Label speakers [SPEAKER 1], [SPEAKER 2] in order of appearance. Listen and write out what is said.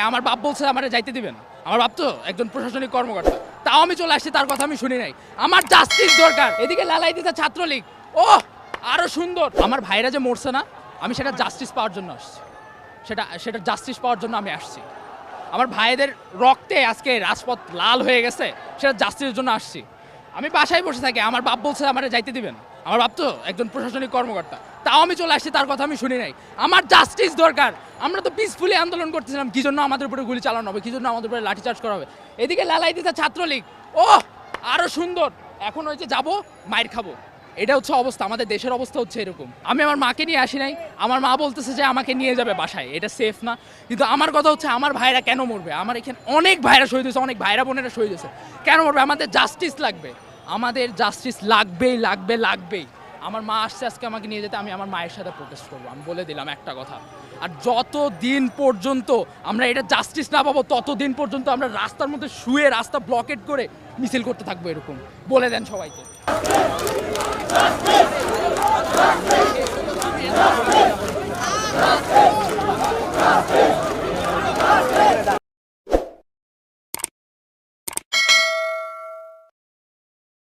[SPEAKER 1] আমার বাপ বলছে আমারে যাইতে দিবেন। আমার বাপ তো একজন প্রশাসনিক কর্মকর্তা, তাও আমি চলে আসছি, তার কথা আমি শুনি নাই। আমার জাস্টিস দরকার। এদিকে লালাই দিতে ছাত্রলীগ, ও আরো সুন্দর। আমার ভাইরা যে মরছে না, আমি সেটা জাস্টিস পাওয়ার জন্য আসছি। সেটা জাস্টিস পাওয়ার জন্য আমি আসছি। আমার ভাইদের রক্তে আজকে রাজপথ লাল হয়ে গেছে, সেটা জাস্টিসের জন্য আসছি। আমি বাসায় বসে থাকি, আমার বাপ বলছে আমারে যাইতে দিবেন। আমার বাপ তো একজন প্রশাসনিক কর্মকর্তা, তাও আমি চলে আসছি, তার কথা আমি শুনি নাই। আমার জাস্টিস দরকার। আমরা তো পিসফুলি আন্দোলন করতেছিলাম, কি জন্য আমাদের উপরে গুলি চালানো হবে, কি জন্য আমাদের উপরে লাঠিচার্জ করা হবে। এদিকে লালাই দিতে ছাত্রলীগ, ও আরো সুন্দর। এখন ওই যে যাবো, মাইর খাবো। এটা হচ্ছে অবস্থা, আমাদের দেশের অবস্থা হচ্ছে এরকম। আমি আমার মাকে নিয়ে আসি নাই, আমার মা বলতেছে যে আমাকে নিয়ে যাবে বাসায়, এটা সেফ না। কিন্তু আমার কথা হচ্ছে আমার ভাইরা কেন মরবে? আমার এখানে অনেক ভাইরা শহীদ হয়েছে, অনেক ভাইরা বোনেরা শহীদ হয়েছে, কেন মরবে? আমাদের জাস্টিস লাগবে, আমাদের জাস্টিস লাগবেই লাগবে লাগবেই। আমার মা আসছে আজকে আমাকে নিয়ে যেতে, আমি আমার মায়ের সাথে প্রোটেস্ট করবো, আমি বলে দিলাম একটা কথা। আর যত দিন পর্যন্ত আমরা এটা জাস্টিস না পাবো, ততদিন পর্যন্ত আমরা রাস্তার মধ্যে শুয়ে রাস্তা ব্লকেট করে মিছিল করতে থাকবো। এরকম বলে দেন সবাইকে।